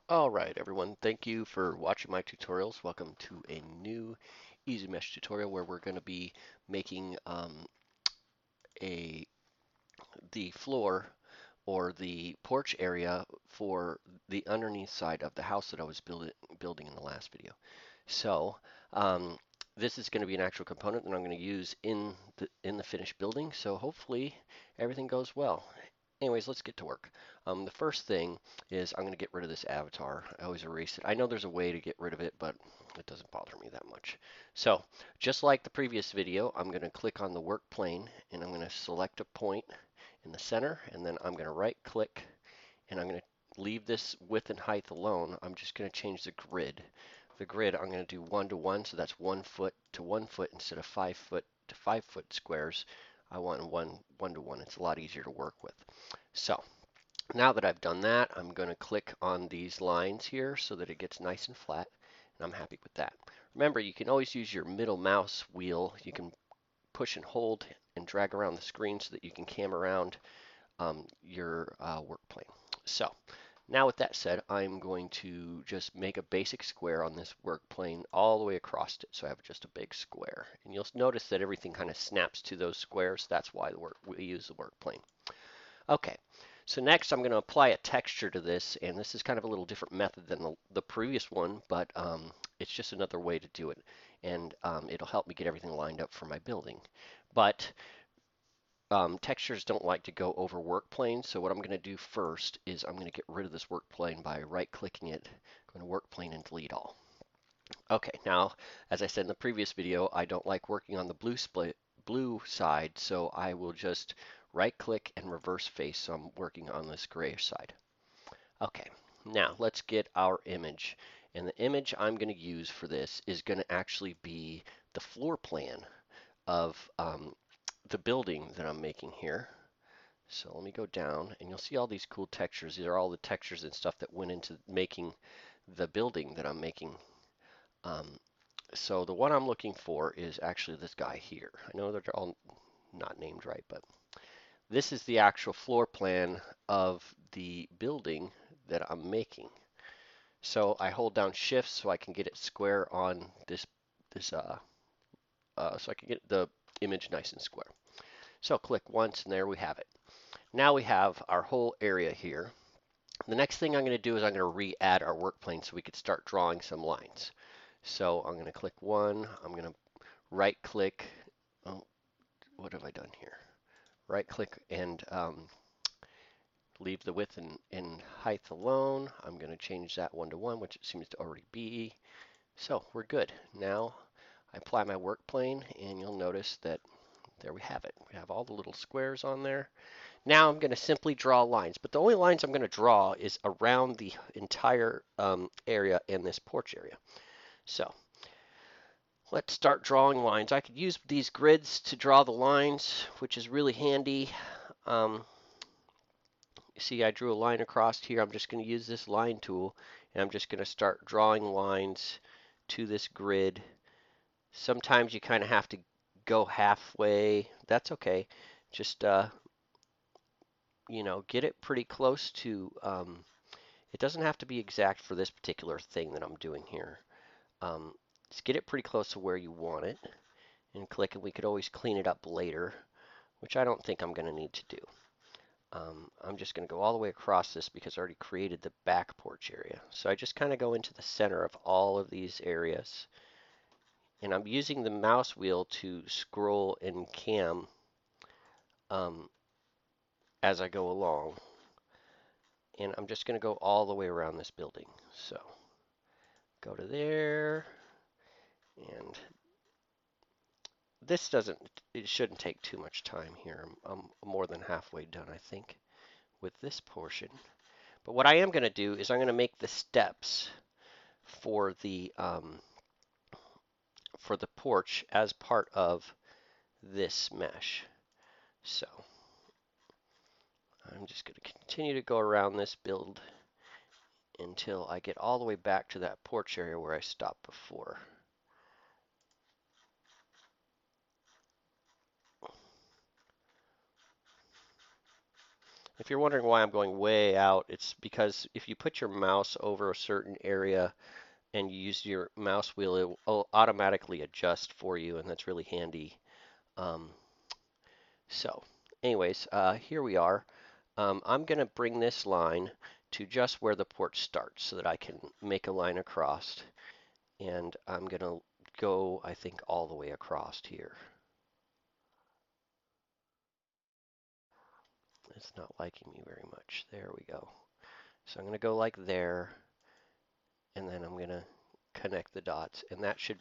All right, everyone. Thank you for watching my tutorials. Welcome to a new Easy Mesh tutorial where we're going to be making a the floor or the porch area for the underneath side of the house that I was building in the last video. So um, this is going to be an actual component that I'm going to use in the finished building. So hopefully everything goes well. Anyways, let's get to work. The first thing is I'm going to get rid of this avatar. I always erase it. I know there's a way to get rid of it, but it doesn't bother me that much. So just like the previous video, I'm going to click on the work plane and I'm going to select a point in the center, and then I'm going to right click and I'm going to leave this width and height alone. I'm just going to change the grid. The grid I'm going to do 1 to 1, so that's 1 foot to 1 foot instead of 5 foot to 5 foot squares. I want 1 to 1. It's a lot easier to work with. So now that I've done that, I'm going to click on these lines here so that it gets nice and flat, and I'm happy with that. Remember, you can always use your middle mouse wheel. You can push and hold and drag around the screen so that you can cam around your work plane. So now with that said, I'm going to just make a basic square on this work plane all the way across it. So I have just a big square. And you'll notice that everything kind of snaps to those squares. That's why we use the work plane. Okay, so next I'm going to apply a texture to this, and this is kind of a little different method than the previous one, but it's just another way to do it, and it'll help me get everything lined up for my building. But textures don't like to go over work planes, so what I'm going to do first is I'm going to get rid of this work plane by right-clicking it, going to work plane and delete all. Okay, now, as I said in the previous video, I don't like working on the blue side, so I will just right-click and reverse face, so I'm working on this grayish side. Okay, now let's get our image. And the image I'm going to use for this is going to actually be the floor plan of the building that I'm making here. So let me go down and you'll see all these cool textures. These are all the textures and stuff that went into making the building that I'm making. So the one I'm looking for is actually this guy here. I know they're all not named right, but this is the actual floor plan of the building that I'm making. So I hold down shift so I can get it square on so I can get the image nice and square. So click once and there we have it. Now we have our whole area here. The next thing I'm going to do is I'm going to re-add our work plane so we could start drawing some lines. So I'm going to click one, I'm going to right click, oh, what have I done here? Right click and leave the width and height alone. I'm going to change that 1 to 1, which it seems to already be. So we're good. Now I apply my work plane and you'll notice that there we have it. We have all the little squares on there. Now I'm going to simply draw lines, but the only lines I'm going to draw is around the entire area in this porch area. So let's start drawing lines. I could use these grids to draw the lines, which is really handy. Um, you see I drew a line across here. I'm just going to use this line tool, and I'm just going to start drawing lines to this grid. Sometimes you kind of have to go halfway. That's okay. Just get it pretty close to, it doesn't have to be exact for this particular thing that I'm doing here. Just get it pretty close to where you want it and click, and we could always clean it up later, which I don't think I'm going to need to do. I'm just going to go all the way across this because I already created the back porch area. So I just kind of go into the center of all of these areas, and I'm using the mouse wheel to scroll and cam um, as I go along. And I'm just going to go all the way around this building. So go to there, and it shouldn't take too much time here. I'm more than halfway done, I think, with this portion. But what I am going to do is I'm going to make the steps for the porch as part of this mesh. So I'm just going to continue to go around this build until I get all the way back to that porch area where I stopped before. If you're wondering why I'm going way out, it's because if you put your mouse over a certain area and you use your mouse wheel, it will automatically adjust for you, and that's really handy. Um, so, anyways, here we are. I'm going to bring this line to just where the porch starts so that I can make a line across. And I'm going to go, I think, all the way across here. It's not liking me very much. There we go. So I'm going to go like there, and then I'm going to connect the dots, and that should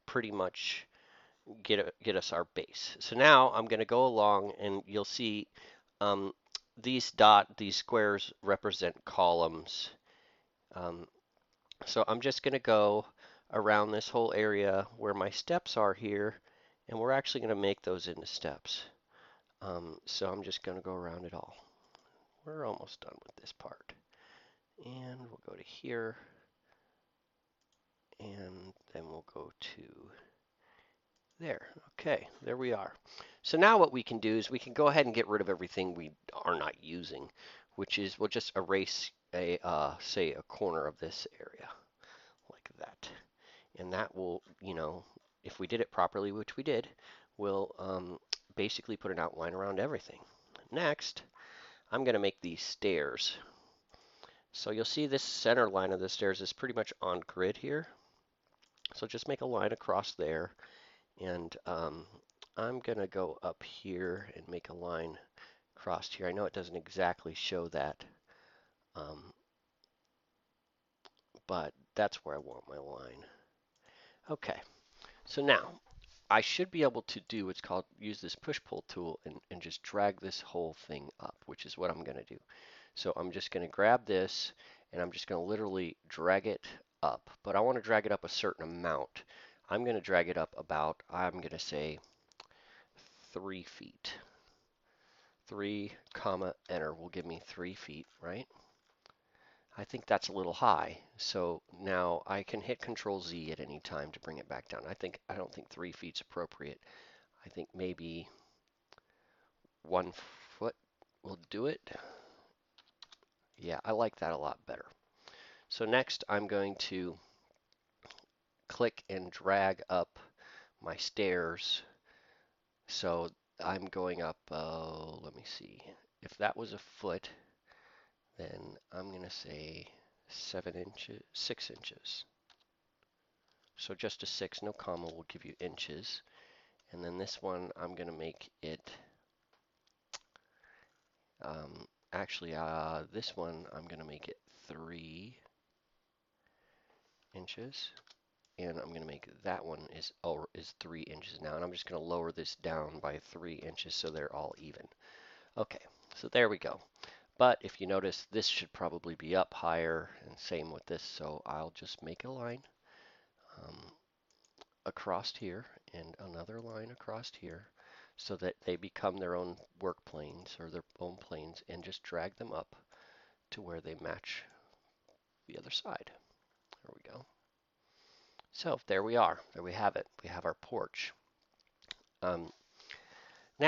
pretty much get us our base. So now I'm going to go along, and you'll see um, these squares represent columns. Um, so I'm just going to go around this whole area where my steps are here, and we're actually going to make those into steps. So I'm just going to go around it all. We're almost done with this part. And we'll go to here, and then we'll go to there. Okay, there we are. So now what we can do is we can go ahead and get rid of everything we are not using, which is we'll just erase say a corner of this area like that. And that will, if we did it properly, which we did, will basically put an outline around everything. Next, I'm going to make these stairs. So you'll see this center line of the stairs is pretty much on grid here. So just make a line across there. And I'm going to go up here and make a line across here. I know it doesn't exactly show that, but that's where I want my line. Okay, so now I should be able to do what's called use this push-pull tool and just drag this whole thing up, which is what I'm going to do. So I'm just going to grab this and I'm just going to literally drag it up, but I want to drag it up a certain amount. I'm going to drag it up about, I'm going to say 3 feet. 3 comma enter will give me 3 feet, right? I think that's a little high. So now I can hit Control Z at any time to bring it back down. I don't think 3 feet's appropriate. I think maybe 1 foot will do it. Yeah, I like that a lot better. So next I'm going to click and drag up my stairs. So I'm going up, let me see. If that was a foot, then I'm going to say 7 inches, 6 inches. So just a 6, no comma, will give you inches. And then this one, I'm going to make it, this one, I'm going to make it 3 inches. And I'm going to make that one is 3 inches now. And I'm just going to lower this down by 3 inches so they're all even. Okay, so there we go. But if you notice, this should probably be up higher, and same with this. So I'll just make a line across here and another line across here so that they become their own work planes or their own planes, and just drag them up to where they match the other side. There we go. So there we are. There we have it. We have our porch. Now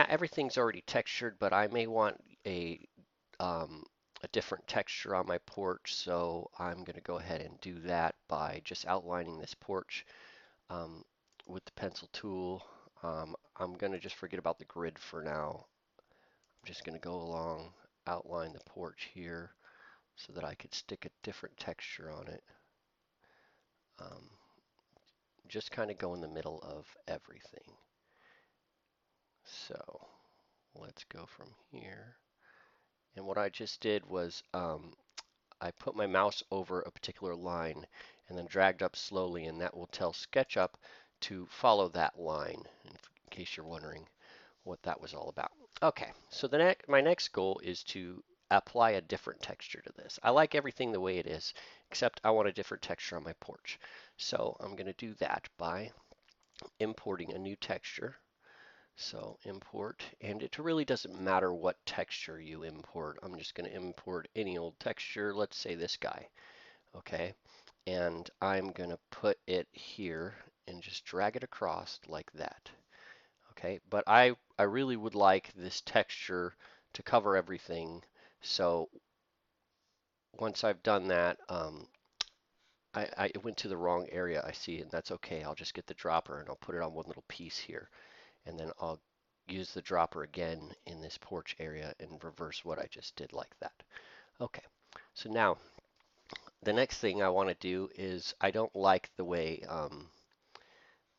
everything's already textured, but I may want a different texture on my porch, so I'm going to go ahead and do that by just outlining this porch with the pencil tool. I'm going to just forget about the grid for now. I'm just going to go along, outline the porch here so that I could stick a different texture on it. Just kind of go in the middle of everything. So let's go from here. And what I just did was I put my mouse over a particular line and then dragged up slowly, and that will tell SketchUp to follow that line, in case you're wondering what that was all about. Okay, so my next goal is to apply a different texture to this. I like everything the way it is, except I want a different texture on my porch. So I'm going to do that by importing a new texture. So import, and it really doesn't matter what texture you import. I'm just going to import any old texture. Let's say this guy, okay? And I'm going to put it here and just drag it across like that, okay? But I really would like this texture to cover everything. So once I've done that, I went to the wrong area, I see, and that's okay. I'll just get the dropper and I'll put it on one little piece here, and then I'll use the dropper again in this porch area and reverse what I just did like that. Okay, so now the next thing I want to do is I don't like the way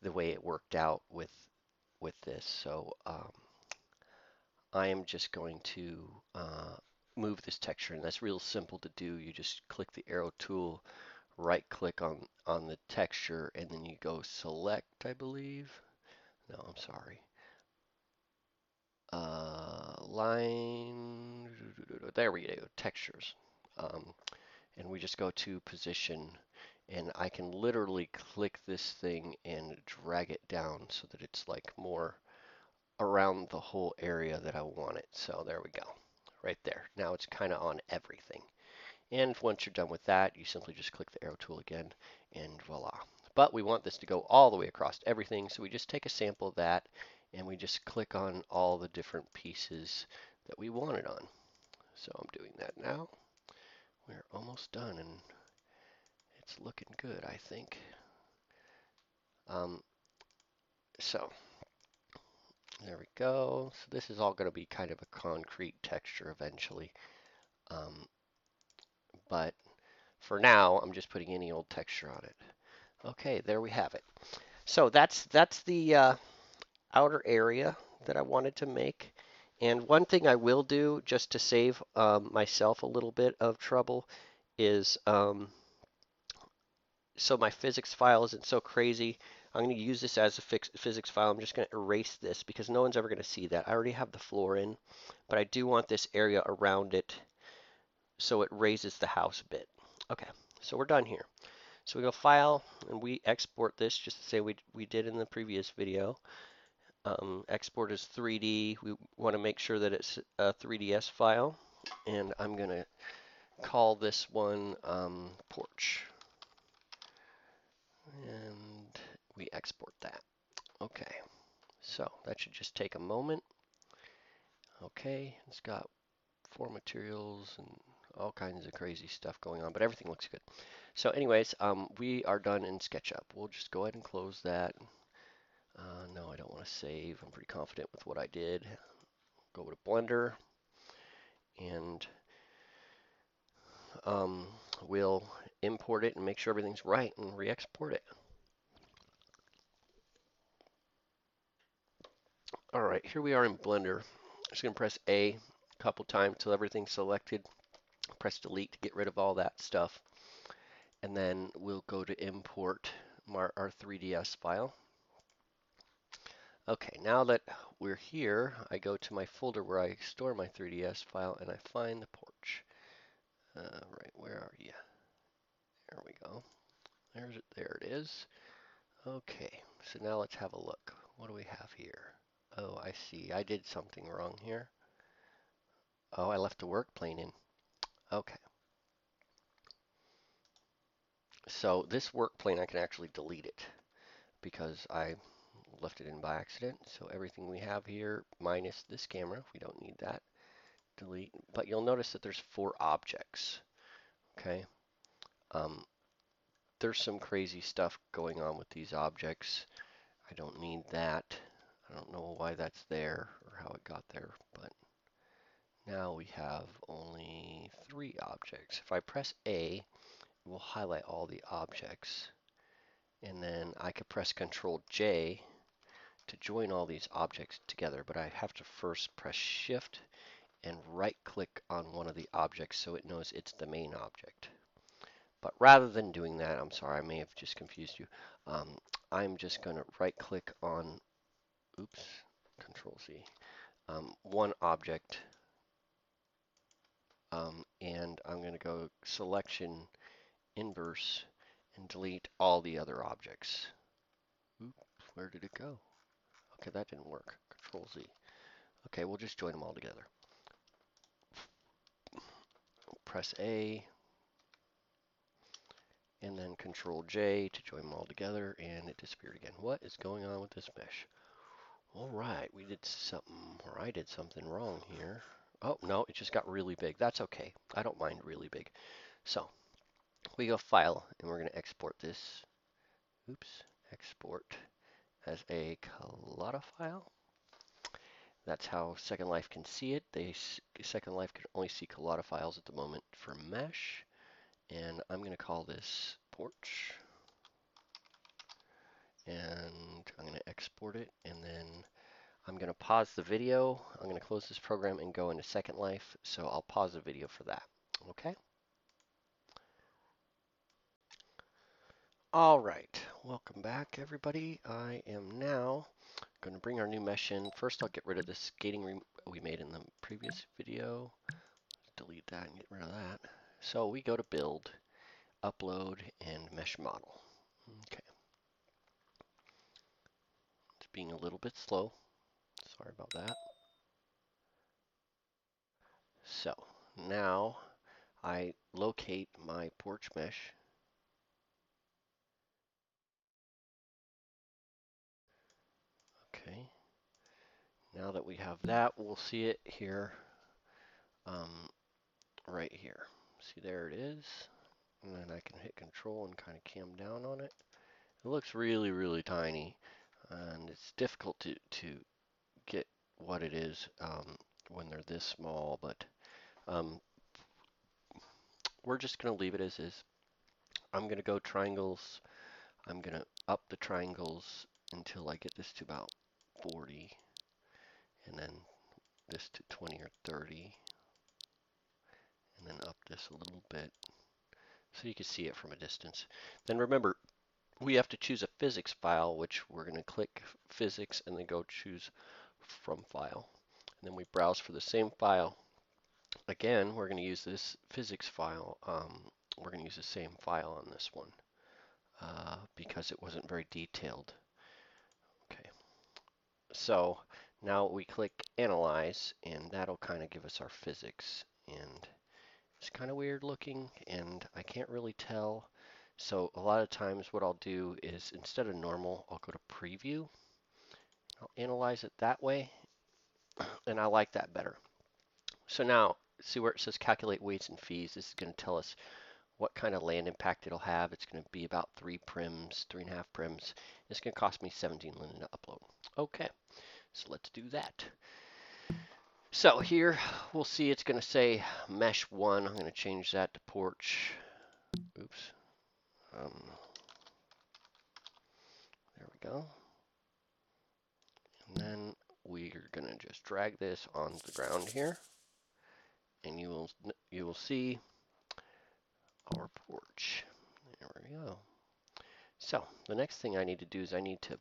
it worked out with this, so I am just going to move this texture, and that's real simple to do. You just click the arrow tool, right click on the texture, and then you go select, I believe. No, I'm sorry. Line, there we go, textures. And we just go to position, and I can literally click this thing and drag it down so that it's like more around the whole area that I want it. So there we go, right there. Now it's kind of on everything. And once you're done with that, you simply just click the arrow tool again, and voila. But we want this to go all the way across everything, so we just take a sample of that, and we just click on all the different pieces that we want it on. So I'm doing that now. We're almost done, and it's looking good, I think. Um, so there we go. So this is all going to be kind of a concrete texture eventually. Um, but for now, I'm just putting any old texture on it. Okay, there we have it. So that's the outer area that I wanted to make. And one thing I will do just to save myself a little bit of trouble is so my physics file isn't so crazy. I'm going to use this as a physics file. I'm just going to erase this because no one's ever going to see that. I already have the floor in, but I do want this area around it so it raises the house a bit. Okay, so we're done here. So we go File, and we export this just to say we did in the previous video. Export as 3D. We want to make sure that it's a 3ds file, and I'm going to call this one porch. And we export that. Okay, so that should just take a moment. Okay, it's got 4 materials and all kinds of crazy stuff going on, but everything looks good. So anyways, we are done in SketchUp. We'll just go ahead and close that. No, I don't want to save. I'm pretty confident with what I did. Go to Blender, and we'll import it and make sure everything's right and re-export it. All right, here we are in Blender. I'm just going to press A a couple times till everything's selected. Press delete to get rid of all that stuff. And then we'll go to import our 3ds file. Okay, now that we're here, I go to my folder where I store my 3ds file, and I find the porch. Right, where are you? There we go. There it is. Okay, so now let's have a look. What do we have here? Oh, I see. I did something wrong here. Oh, I left the work plane in. Okay. So this work plane, I can actually delete it because I left it in by accident. So everything we have here, minus this camera, we don't need that, delete. But you'll notice that there's 4 objects. Okay. There's some crazy stuff going on with these objects. I don't need that. I don't know why that's there or how it got there, but now we have only 3 objects. If I press A, it will highlight all the objects. And then I could press Control J to join all these objects together, but I have to first press Shift and right click on one of the objects so it knows it's the main object. But rather than doing that, I'm sorry, I may have just confused you. I'm just going to right click on, oops, Control C, one object, and I'm going to go Selection, Inverse, and delete all the other objects. Oops, where did it go? Okay, that didn't work. Control Z. Okay, we'll just join them all together. Press A, and then Control J to join them all together, and it disappeared again. What is going on with this mesh? All right, we did something, or I did something wrong here. Oh, no, it just got really big. That's okay. I don't mind really big. So we go File, and we're going to export this. Oops, export as a collada file. That's how Second Life can see it. Second Life can only see collada files at the moment for mesh. And I'm going to call this porch. And I'm going to export it. And then I'm going to pause the video. I'm going to close this program and go into Second Life. So I'll pause the video for that. Okay. All right. Welcome back, everybody. I am now going to bring our new mesh in. First, I'll get rid of this gating we made in the previous video. Delete that and get rid of that. So we go to Build, Upload, and Mesh Model. Okay. It's being a little bit slow. Sorry about that. So now I locate my porch mesh. Okay. Now that we have that, we'll see it here, right here. See, there it is. And then I can hit Control and kind of cam down on it. It looks really, really tiny, and it's difficult to get what it is when they're this small, but um, we're just going to leave it as is. I'm going to go triangles. I'm going to up the triangles until I get this to about 40, and then this to 20 or 30, and then up this a little bit so you can see it from a distance. Then remember, we have to choose a physics file, which we're going to click physics and then go choose from file. And then we browse for the same file. Again, we're going to use this physics file. We're going to use the same file on this one because it wasn't very detailed. Okay, so now we click Analyze, and that'll kind of give us our physics. And it's kind of weird looking, and I can't really tell. So a lot of times what I'll do is instead of normal, I'll go to Preview. I'll analyze it that way, and I like that better. So now, see where it says Calculate Weights and Fees. This is going to tell us what kind of land impact it'll have. It's going to be about 3 prims, 3.5 prims. It's going to cost me 17 linen to upload. Okay, so let's do that. So here we'll see it's going to say mesh 1. I'm going to change that to porch. Oops. There we go. And then we're going to just drag this on the ground here. And you will see our porch. There we go. So the next thing I need to do is I need to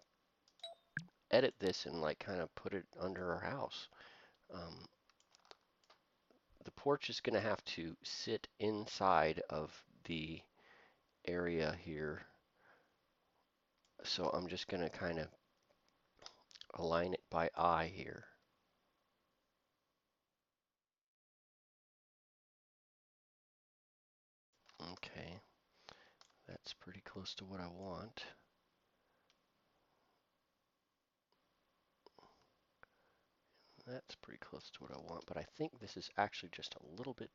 edit this and like kind of put it under our house. The porch is going to have to sit inside of the area here. So I'm just going to kind of align it by eye here. Okay, that's pretty close to what I want. That's pretty close to what I want, but I think this is actually just a little bit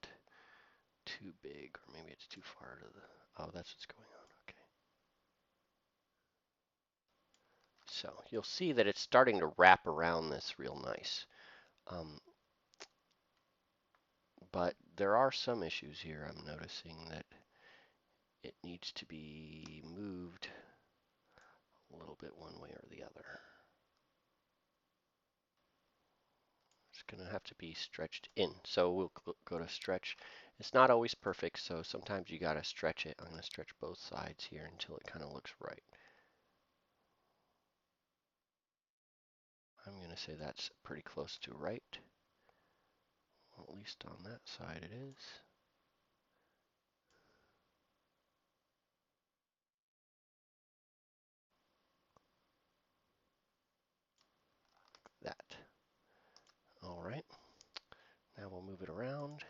too big, or maybe it's too far to the, oh, that's what's going on, okay. So you'll see that it's starting to wrap around this real nice. But there are some issues here. I'm noticing that it needs to be moved a little bit one way or the other. It's going to have to be stretched in. So we'll go to stretch. It's not always perfect, so sometimes you got to stretch it. I'm going to stretch both sides here until it kind of looks right. I'm going to say that's pretty close to right. Well, at least on that side it is. That. All right. Now we'll move it around.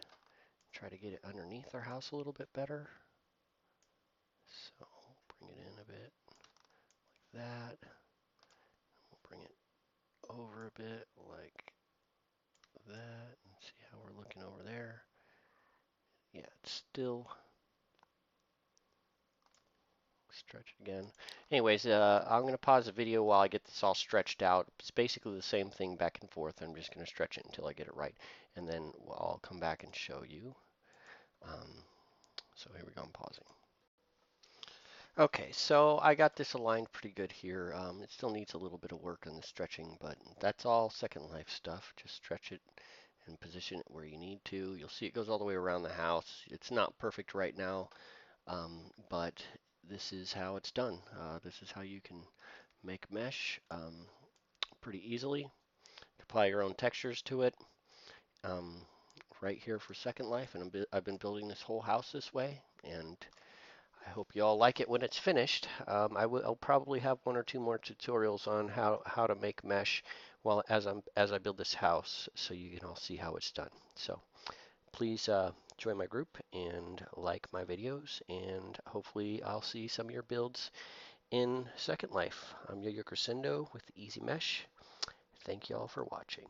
Try to get it underneath our house a little bit better. So bring it in a bit like that. We'll bring it over a bit like that and see how looking over there. Yeah, it's still stretch it again. Anyways, I'm going to pause the video while I get this all stretched out. It's basically the same thing back and forth. I'm just going to stretch it until I get it right. And then I'll come back and show you. Um, so here we go, I'm pausing. Okay, so I got this aligned pretty good here. It still needs a little bit of work on the stretching, but that's all Second Life stuff. Just stretch it and position it where you need to. You'll see it goes all the way around the house. It's not perfect right now, but this is how it's done. This is how you can make mesh pretty easily. Apply your own textures to it. Um, right here for Second Life, and I've been building this whole house this way, and I hope you all like it when it's finished. I'll probably have one or two more tutorials on how to make mesh while as I build this house, so you can all see how it's done. So please join my group and like my videos, and hopefully I'll see some of your builds in Second Life. I'm Yo-Yo Crescendo with Easy Mesh. Thank you all for watching.